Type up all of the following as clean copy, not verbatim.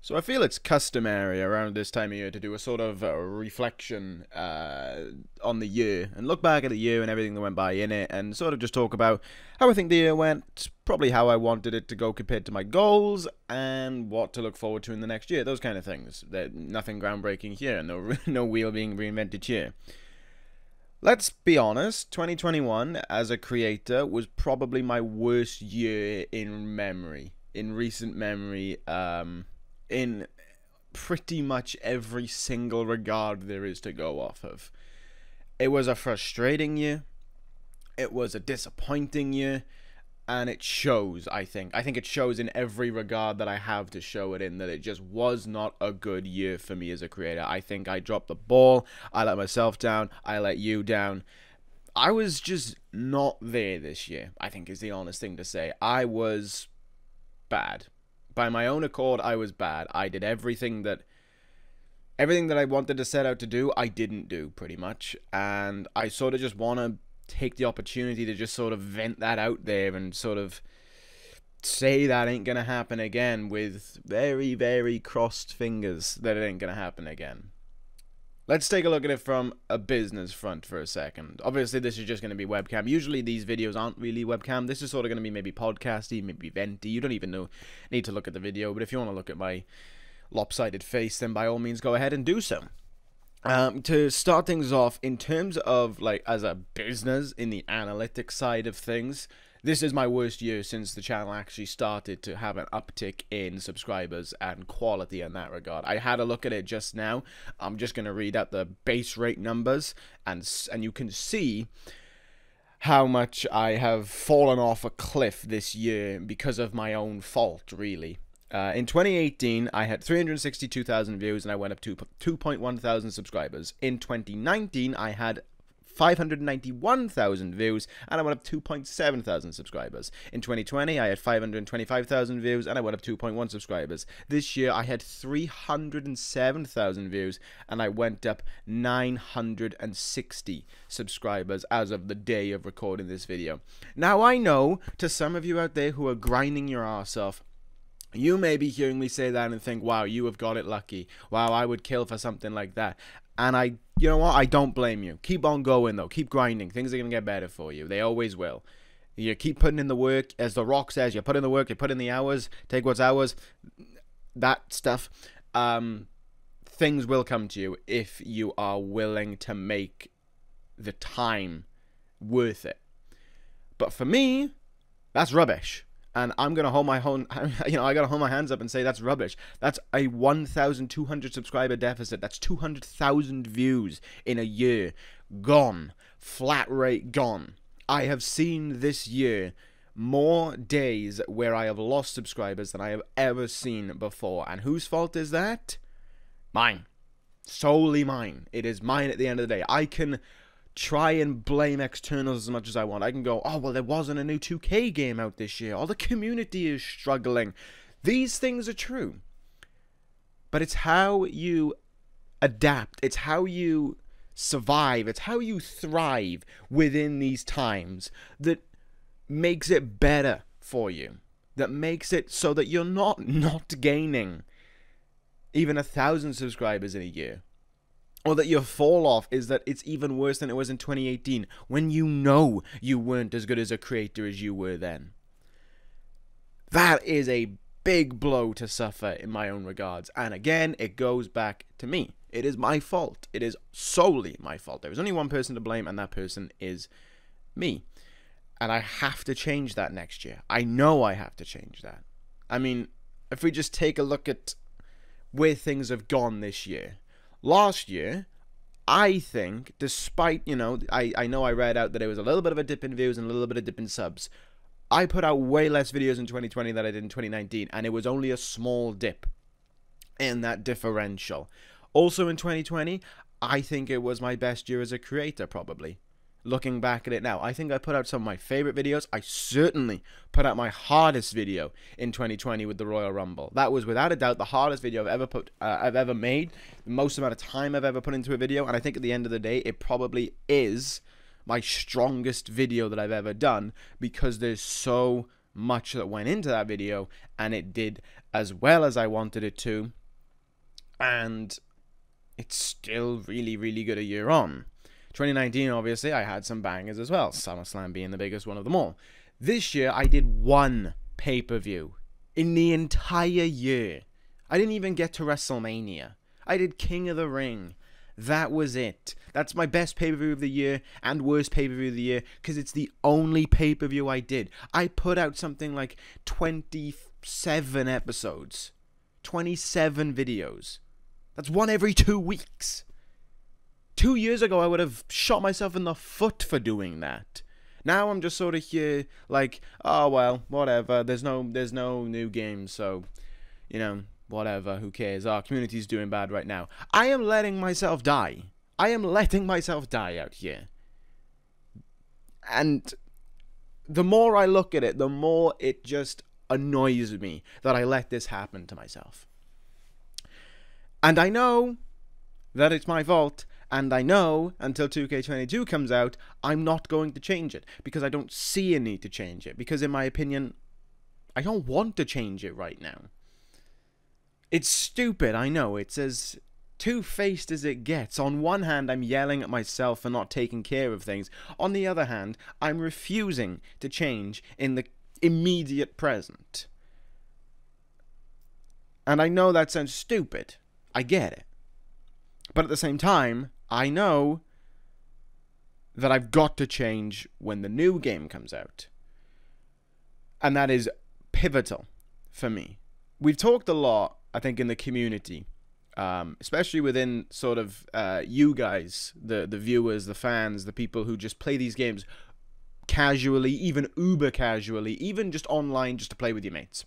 So I feel it's customary around this time of year to do a sort of reflection on the year and look back at the year and everything that went by in it and sort of just talk about how I think the year went, probably how I wanted it to go compared to my goals, and what to look forward to in the next year, those kind of things. Nothing groundbreaking here, no wheel being reinvented here. Let's be honest, 2021 as a creator was probably my worst year in memory, in recent memory, in pretty much every single regard there is to go off of. It was a frustrating year, it was a disappointing year, and it shows, I think. I think it shows in every regard that I have to show it in, that it just was not a good year for me as a creator. I think I dropped the ball, I let myself down, I let you down. I was just not there this year, I think is the honest thing to say. I was bad. By my own accord, I was bad. I did everything that I wanted to set out to do, I didn't do, pretty much. And I sort of just want to take the opportunity to just sort of vent that out there and sort of say that ain't gonna happen again, with very, very crossed fingers that it ain't gonna happen again. Let's take a look at it from a business front for a second. Obviously, this is just going to be webcam. Usually, these videos aren't really webcam. This is sort of going to be maybe podcasty, maybe venty. You don't even need to look at the video, but if you want to look at my lopsided face, then by all means, go ahead and do so. To start things off, in terms of, like, as a business, in the analytics side of things, this is my worst year since the channel actually started to have an uptick in subscribers and quality in that regard. I had a look at it just now. I'm just going to read out the base rate numbers, and you can see how much I have fallen off a cliff this year because of my own fault, really. In 2018, I had 362,000 views and I went up to 2.1 thousand subscribers. In 2019, I had 591,000 views and I went up 2.7 thousand subscribers. In 2020, I had 525,000 views and I went up 2.1 subscribers. This year, I had 307,000 views and I went up 960 subscribers as of the day of recording this video. Now, I know to some of you out there who are grinding your ass off, you may be hearing me say that and think, wow, you have got it lucky. Wow, I would kill for something like that. And you know what? I don't blame you. Keep on going, though. Keep grinding. Things are going to get better for you. They always will. You keep putting in the work. As The Rock says, you put in the work, you put in the hours, take what's ours, that stuff. Things will come to you if you are willing to make the time worth it. But for me, that's rubbish. And I'm going to hold my own, I got to hold my hands up and say that's rubbish. That's a 1,200 subscriber deficit. That's 200,000 views in a year. Gone. Flat rate gone. I have seen this year more days where I have lost subscribers than I have ever seen before. And whose fault is that? Mine. Solely mine. It is mine at the end of the day. I can try and blame externals as much as I want. I can go, oh, well, there wasn't a new 2K game out this year, or the community is struggling. These things are true. But it's how you adapt. It's how you survive. It's how you thrive within these times that makes it better for you. That makes it so that you're not gaining even 1,000 subscribers in a year. Or that your fall off is that it's even worse than it was in 2018, when you know you weren't as good as a creator as you were then. That is a big blow to suffer in my own regards. And again, it goes back to me. It is my fault. It is solely my fault. There is only one person to blame, and that person is me. And I have to change that next year. I know I have to change that. I mean, if we just take a look at where things have gone this year. Last year, I think, despite, I know I read out that it was a little bit of a dip in views and a little bit of a dip in subs. I put out way less videos in 2020 than I did in 2019, and it was only a small dip in that differential. Also in 2020, I think it was my best year as a creator, probably. Looking back at it now, I think I put out some of my favorite videos. I certainly put out my hardest video in 2020 with the Royal Rumble. That was without a doubt the hardest video I've ever made, the most amount of time I've ever put into a video, and I think at the end of the day, it probably is my strongest video that I've ever done, because there's so much that went into that video, and it did as well as I wanted it to, And it's still really, really good a year on. 2019, obviously, I had some bangers as well, SummerSlam being the biggest one of them all. This year, I did one pay-per-view in the entire year. I didn't even get to WrestleMania. I did King of the Ring. That was it. That's my best pay-per-view of the year and worst pay-per-view of the year because it's the only pay-per-view I did. I put out something like 27 episodes. 27 videos. That's one every 2 weeks. 2 years ago, I would have shot myself in the foot for doing that. Now I'm just sort of here like, oh, well, whatever. There's no new games, so, you know, whatever, who cares? Our community's doing bad right now. I am letting myself die. I am letting myself die out here. And the more I look at it, the more it just annoys me that I let this happen to myself. And I know that it's my fault, and I know until 2K22 comes out, I'm not going to change it, because I don't see a need to change it, because in my opinion, I don't want to change it right now. It's stupid, I know, it's as two-faced as it gets. On one hand, I'm yelling at myself for not taking care of things. On the other hand, I'm refusing to change in the immediate present. And I know that sounds stupid. I get it. But at the same time, I know that I've got to change when the new game comes out. And that is pivotal for me. We've talked a lot, I think, in the community, especially within sort of you guys, the viewers, the fans, the people who just play these games casually, even uber casually, even just online just to play with your mates.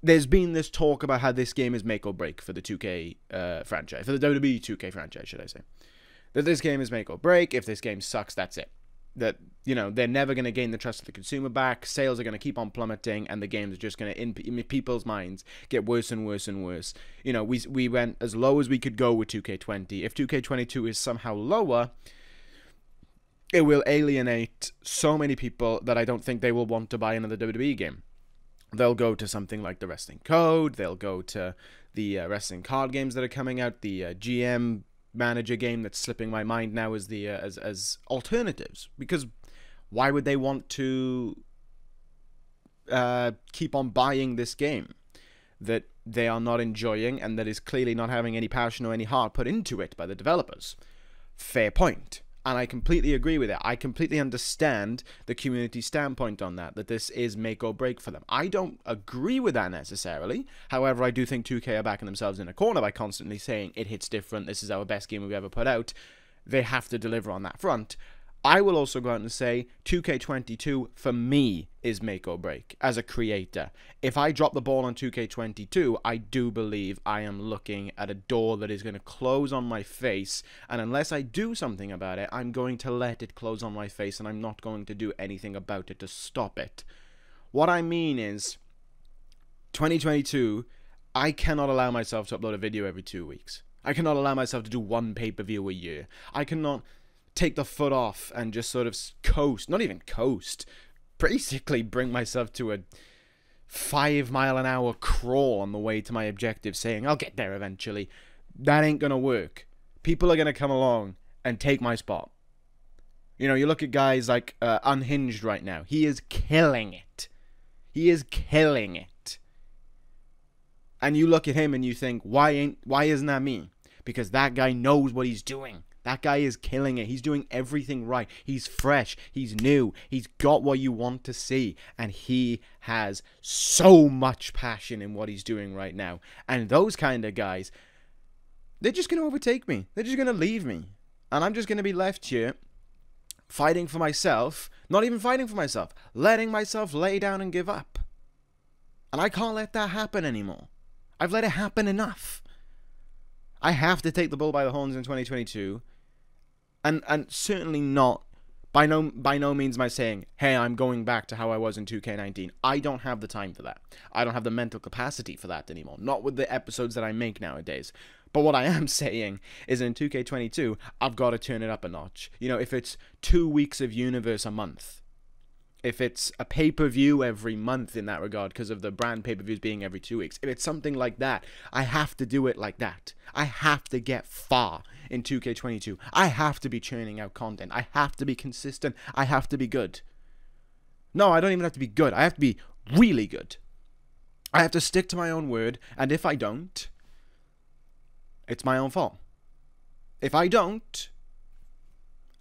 There's been this talk about how this game is make or break for the 2K franchise, for the WWE 2K franchise, should I say. That this game is make or break. If this game sucks, that's it. That, you know, they're never going to gain the trust of the consumer back. Sales are going to keep on plummeting, and the games are just going to, in people's minds, get worse and worse and worse. You know, we went as low as we could go with 2K20. If 2K22 is somehow lower, it will alienate so many people that I don't think they will want to buy another WWE game. They'll go to something like the Wrestling Code. They'll go to the wrestling card games that are coming out. The GM Manager game that's slipping my mind now as the as alternatives. Because why would they want to keep on buying this game that they are not enjoying and that is clearly not having any passion or any heart put into it by the developers? Fair point. And I completely agree with it. I completely understand the community standpoint on that this is make or break for them. I don't agree with that necessarily. However, I do think 2K are backing themselves in a corner by constantly saying it hits different, this is our best game we've ever put out. They have to deliver on that front. I will also go out and say 2K22 for me is make or break as a creator. If I drop the ball on 2K22, I do believe I am looking at a door that is going to close on my face, and unless I do something about it, I'm going to let it close on my face, and I'm not going to do anything about it to stop it. What I mean is 2022, I cannot allow myself to upload a video every 2 weeks. I cannot allow myself to do one pay-per-view a year. I cannot take the foot off and just sort of coast, not even coast, basically bring myself to a 5-mile-an-hour crawl on the way to my objective saying, I'll get there eventually. That ain't gonna work. People are gonna come along and take my spot. You know, you look at guys like Unhinged right now. He is killing it. He is killing it. And you look at him and you think, why isn't that me? Because that guy knows what he's doing. That guy is killing it. He's doing everything right. He's fresh. He's new. He's got what you want to see. And he has so much passion in what he's doing right now. And those kind of guys, they're just going to overtake me. They're just going to leave me. And I'm just going to be left here fighting for myself. Not even fighting for myself. Letting myself lay down and give up. And I can't let that happen anymore. I've let it happen enough. I have to take the bull by the horns in 2022, and certainly not, by no means am I saying, hey, I'm going back to how I was in 2K19. I don't have the time for that. I don't have the mental capacity for that anymore, not with the episodes that I make nowadays. But what I am saying is in 2K22, I've got to turn it up a notch. You know, if it's 2 weeks of Universe a month, if it's a pay-per-view every month in that regard, because of the brand pay-per-views being every 2 weeks, if it's something like that, I have to do it like that. I have to get far in 2K22. I have to be churning out content. I have to be consistent. I have to be good. No, I don't even have to be good. I have to be really good. I have to stick to my own word, and if I don't, it's my own fault. If I don't,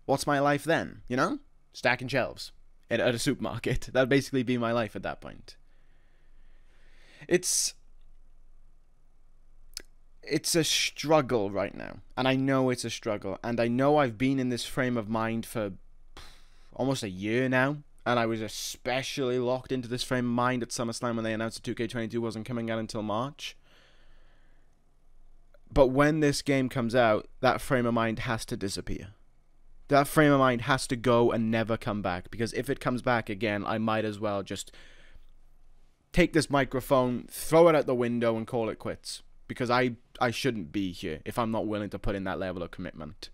what's my life then? You know? Stacking shelves at a supermarket. That'd basically be my life at that point. It's a struggle right now. And I know it's a struggle. And I know I've been in this frame of mind for almost a year now. And I was especially locked into this frame of mind at SummerSlam when they announced that 2K22 wasn't coming out until March. But when this game comes out, that frame of mind has to disappear. That frame of mind has to go and never come back. Because if it comes back again, I might as well just take this microphone, throw it out the window, and call it quits. Because I shouldn't be here if I'm not willing to put in that level of commitment.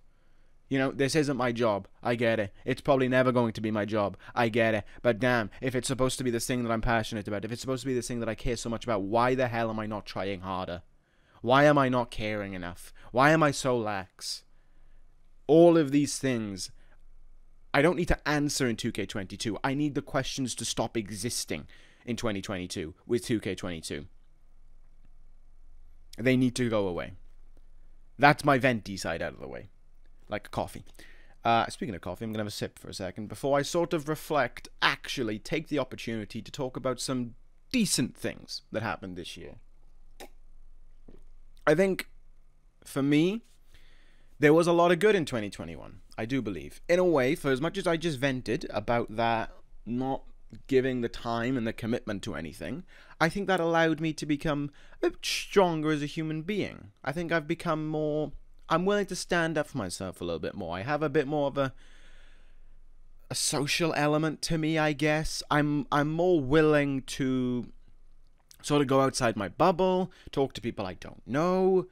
You know, this isn't my job. I get it. It's probably never going to be my job. I get it. But damn, if it's supposed to be this thing that I'm passionate about, if it's supposed to be this thing that I care so much about, why the hell am I not trying harder? Why am I not caring enough? Why am I so lax? All of these things, I don't need to answer in 2K22. I need the questions to stop existing in 2022 with 2K22. They need to go away. That's my venti side out of the way. Like coffee. Speaking of coffee, I'm going to have a sip for a second. Before I sort of reflect, actually take the opportunity to talk about some decent things that happened this year. I think, for me, there was a lot of good in 2021. I do believe. In a way, for as much as I just vented about that not giving the time and the commitment to anything, I think that allowed me to become a bit stronger as a human being. I think I've become more... I'm willing to stand up for myself a little bit more. I have a bit more of a social element to me, I guess. I'm more willing to sort of go outside my bubble, talk to people I don't know,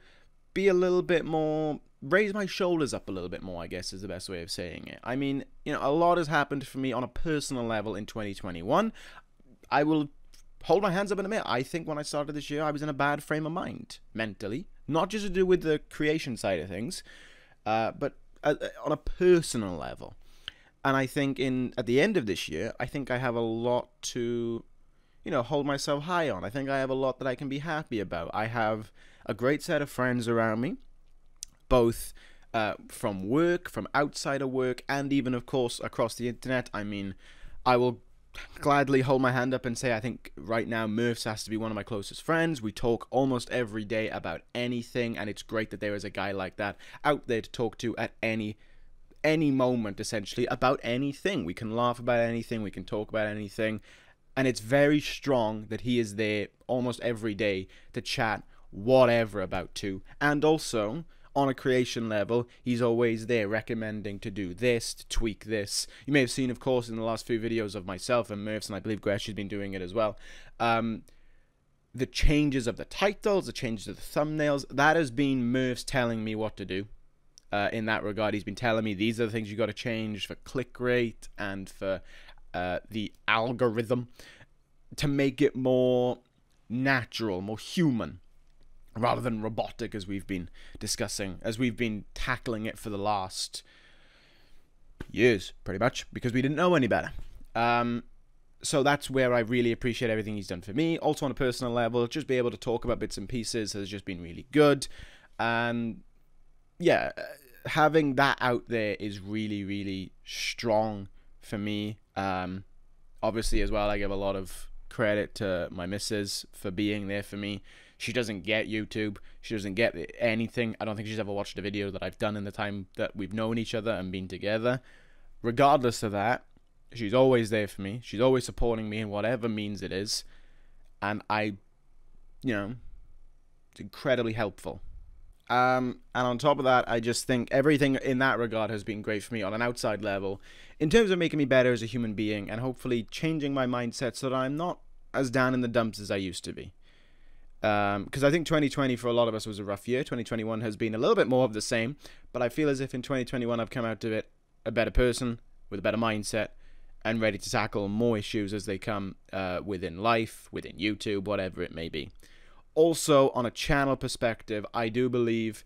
be a little bit more... raise my shoulders up a little bit more, I guess, is the best way of saying it. I mean, you know, a lot has happened for me on a personal level in 2021. I will hold my hands up and admit, I think when I started this year, I was in a bad frame of mind, mentally. Not just to do with the creation side of things, but on a personal level. And I think at the end of this year, I think I have a lot to, you know, hold myself high on. I think I have a lot that I can be happy about. I have a great set of friends around me, both from work, from outside of work, and even, of course, across the internet. I mean, I will gladly hold my hand up and say I think right now Murphs has to be one of my closest friends. We talk almost every day about anything, and it's great that there is a guy like that out there to talk to at any moment, essentially, about anything. We can laugh about anything, we can talk about anything, and it's very strong that he is there almost every day to chat whatever about too. And also, on a creation level, he's always there recommending to do this, to tweak this. You may have seen, of course, in the last few videos of myself and Murphs, and I believe Gresh has been doing it as well, the changes of the titles, the changes of the thumbnails, that has been Murphs telling me what to do. In that regard, he's been telling me these are the things you got to change for click rate and for the algorithm to make it more natural, more human, rather than robotic, as we've been discussing, as we've been tackling it for the last years, pretty much, because we didn't know any better. So that's where I really appreciate everything he's done for me. Also on a personal level, just be able to talk about bits and pieces has just been really good. And yeah, having that out there is really, really strong for me. Obviously, as well, I give a lot of credit to my missus for being there for me. She doesn't get YouTube. She doesn't get anything. I don't think she's ever watched a video that I've done in the time that we've known each other and been together. Regardless of that, she's always there for me. She's always supporting me in whatever means it is. And you know, it's incredibly helpful. And on top of that, I just think everything in that regard has been great for me on an outside level in terms of making me better as a human being and hopefully changing my mindset so that I'm not as down in the dumps as I used to be. Because I think 2020 for a lot of us was a rough year. 2021 has been a little bit more of the same, but I feel as if in 2021 I've come out of it a better person with a better mindset and ready to tackle more issues as they come within life, within YouTube, whatever it may be. Also, on a channel perspective, I do believe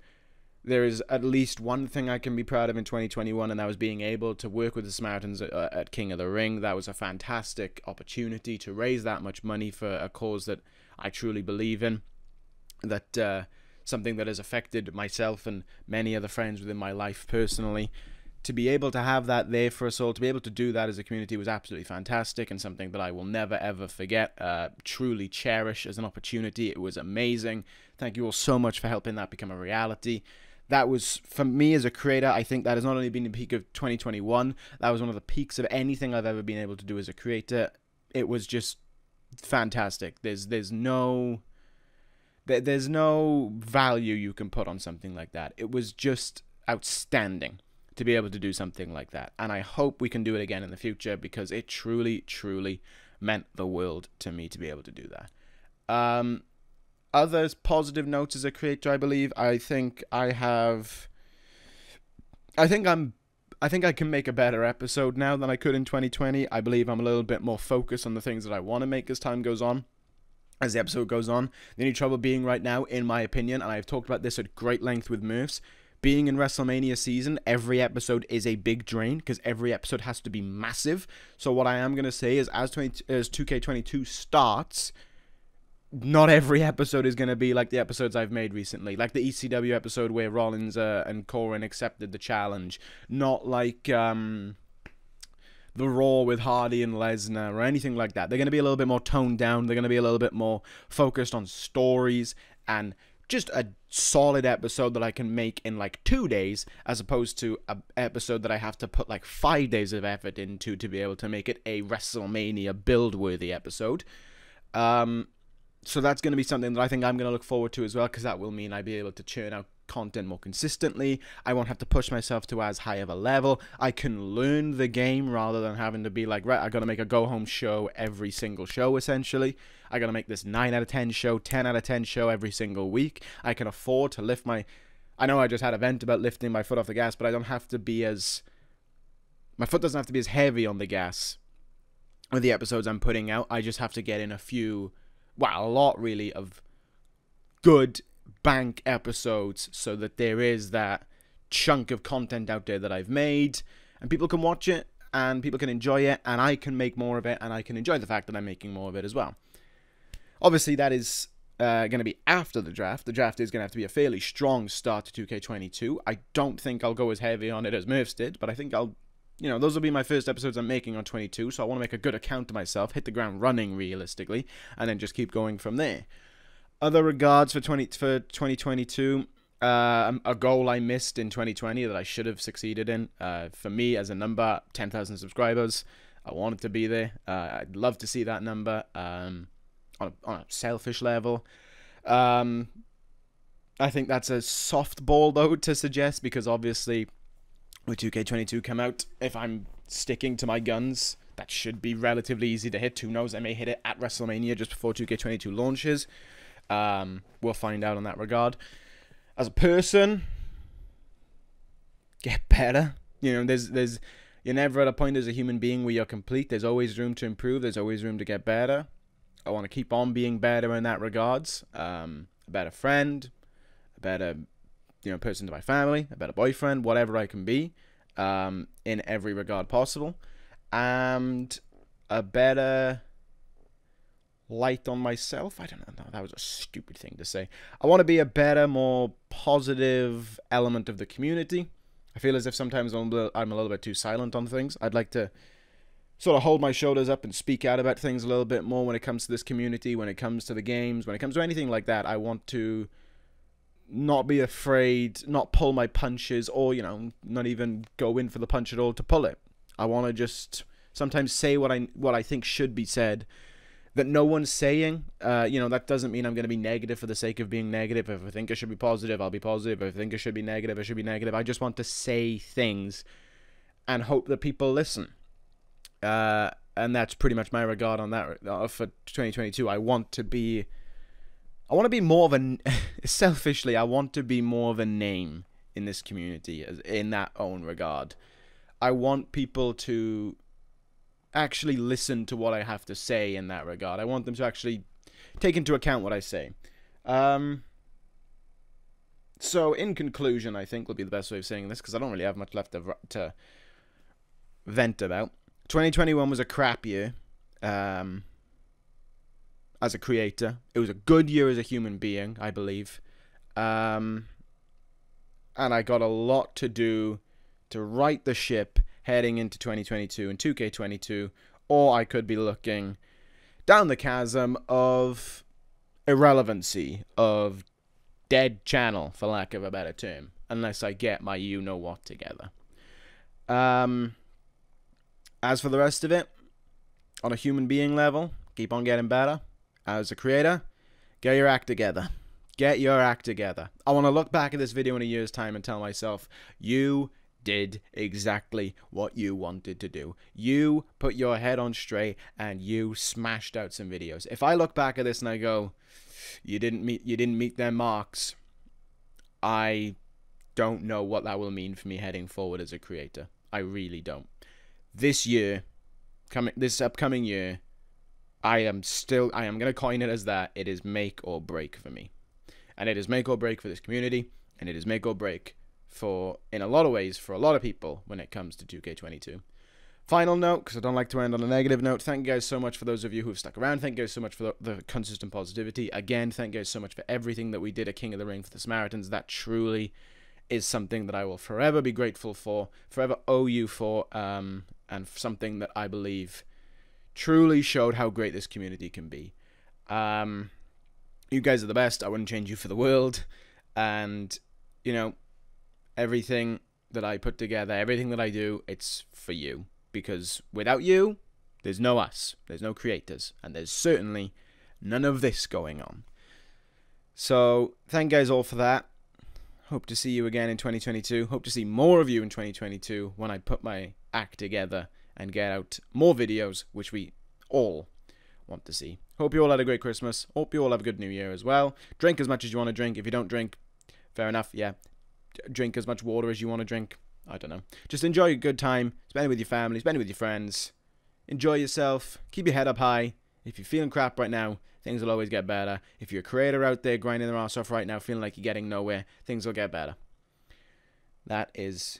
there is at least one thing I can be proud of in 2021, and that was being able to work with the Samaritans at King of the Ring. That was a fantastic opportunity to raise that much money for a cause that I truly believe in, that something that has affected myself and many other friends within my life personally. To be able to have that there for us all, to be able to do that as a community was absolutely fantastic, and something that I will never ever forget, truly cherish as an opportunity. It was amazing. Thank you all so much for helping that become a reality. That was, for me as a creator, I think that has not only been the peak of 2021, that was one of the peaks of anything I've ever been able to do as a creator. It was just fantastic. There's no value you can put on something like that. It was just outstanding to be able to do something like that, and I hope we can do it again in the future, because it truly, truly meant the world to me to be able to do that. Other positive notes as a creator, I believe, I think I can make a better episode now than I could in 2020. I believe I'm a little bit more focused on the things that I want to make as time goes on, as the episode goes on. The only trouble being right now, in my opinion, and I've talked about this at great length with Murphs, being in WrestleMania season, every episode is a big drain, because every episode has to be massive. So what I am going to say is, as 2K22 starts, not every episode is going to be like the episodes I've made recently. Like the ECW episode where Rollins and Corin accepted the challenge. Not like the Raw with Hardy and Lesnar or anything like that. They're going to be a little bit more toned down. They're going to be a little bit more focused on stories and just a solid episode that I can make in like 2 days, as opposed to an episode that I have to put like 5 days of effort into to be able to make it a WrestleMania build-worthy episode. So that's going to be something that I think I'm going to look forward to as well, because that will mean I'll be able to churn out content more consistently. I won't have to push myself to as high of a level. I can learn the game rather than having to be like, right, I got to make a go-home show every single show, essentially. I got to make this 9 out of 10 show, 10 out of 10 show every single week. I can afford to lift my... I know I just had a vent about lifting my foot off the gas, but I don't have to be as... My foot doesn't have to be as heavy on the gas with the episodes I'm putting out. I just have to get in a few... Well, a lot, really, of good bank episodes, so that there is that chunk of content out there that I've made, and people can watch it, and people can enjoy it, and I can make more of it, and I can enjoy the fact that I'm making more of it as well. Obviously, that is going to be after the draft. The draft is going to have to be a fairly strong start to 2K22. I don't think I'll go as heavy on it as Murphs did, but I think I'll... You know, those will be my first episodes I'm making on 22, so I want to make a good account of myself, hit the ground running realistically, and then just keep going from there. Other regards for 2022, a goal I missed in 2020 that I should have succeeded in. For me, as a number, 10,000 subscribers. I wanted to be there. I'd love to see that number on a selfish level. I think that's a softball, though, to suggest, because obviously... With 2K22 come out, if I'm sticking to my guns, that should be relatively easy to hit. Who knows, I may hit it at WrestleMania just before 2K22 launches. We'll find out on that regard. As a person, get better. You know, you're never at a point as a human being where you're complete. There's always room to improve. There's always room to get better. I want to keep on being better in that regards. A better friend, a better... person to my family, a better boyfriend, whatever I can be, in every regard possible, and a better light on myself. I don't know, that was a stupid thing to say. I want to be a better, more positive element of the community. I feel as if sometimes I'm a little bit too silent on things. I'd like to sort of hold my shoulders up and speak out about things a little bit more when it comes to this community, when it comes to the games, when it comes to anything like that. I want to not be afraid, not pull my punches, or, you know, not even go in for the punch at all to pull it. I want to just sometimes say what I think should be said, that no one's saying. You know, that doesn't mean I'm going to be negative for the sake of being negative. If I think I should be positive, I'll be positive. If I think I should be negative, I should be negative. I just want to say things and hope that people listen. And that's pretty much my regard on that for 2022. I want to be more of a... Selfishly, I want to be more of a name in this community, in that own regard. I want people to actually listen to what I have to say in that regard. I want them to actually take into account what I say. So, in conclusion, I think will be the best way of saying this, because I don't really have much left to vent about. 2021 was a crap year as a creator. It was a good year as a human being, I believe. And I got a lot to do to right the ship heading into 2022 and 2K22, or I could be looking down the chasm of irrelevancy, of dead channel, for lack of a better term, unless I get my you-know-what together. As for the rest of it, on a human being level, keep on getting better. As a creator, get your act together. Get your act together. I want to look back at this video in a year's time and tell myself, you did exactly what you wanted to do. You put your head on straight and you smashed out some videos. If I look back at this and I go, you didn't meet their marks, I don't know what that will mean for me heading forward as a creator. I really don't. This upcoming year, I am going to coin it as that. It is make or break for me. And it is make or break for this community, and it is make or break for, in a lot of ways, for a lot of people when it comes to 2K22. Final note, because I don't like to end on a negative note, thank you guys so much for those of you who have stuck around. Thank you guys so much for the consistent positivity. Again, thank you guys so much for everything that we did at King of the Ring for the Samaritans. That truly is something that I will forever be grateful for, forever owe you for, and something that I believe truly showed how great this community can be. You guys are the best. I wouldn't change you for the world. And, you know, everything that I put together, everything that I do, it's for you. Because without you, there's no us. There's no creators. And there's certainly none of this going on. So, thank you guys all for that. Hope to see you again in 2022. Hope to see more of you in 2022 when I put my act together and get out more videos, which we all want to see. Hope you all had a great Christmas. Hope you all have a good New Year as well. Drink as much as you want to drink. If you don't drink, fair enough, yeah. Drink as much water as you want to drink. I don't know. Just enjoy a good time. Spend it with your family. Spend it with your friends. Enjoy yourself. Keep your head up high. If you're feeling crap right now, things will always get better. If you're a creator out there grinding their ass off right now, feeling like you're getting nowhere, things will get better. That is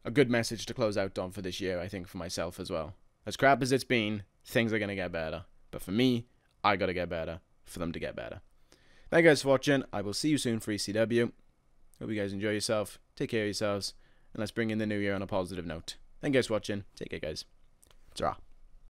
a good message to close out on for this year, I think, for myself as well. As crap as it's been, things are going to get better. But for me, I got to get better for them to get better. Thank you guys for watching. I will see you soon for ECW. Hope you guys enjoy yourself. Take care of yourselves. And let's bring in the new year on a positive note. Thank you guys for watching. Take care, guys. Ta-ra.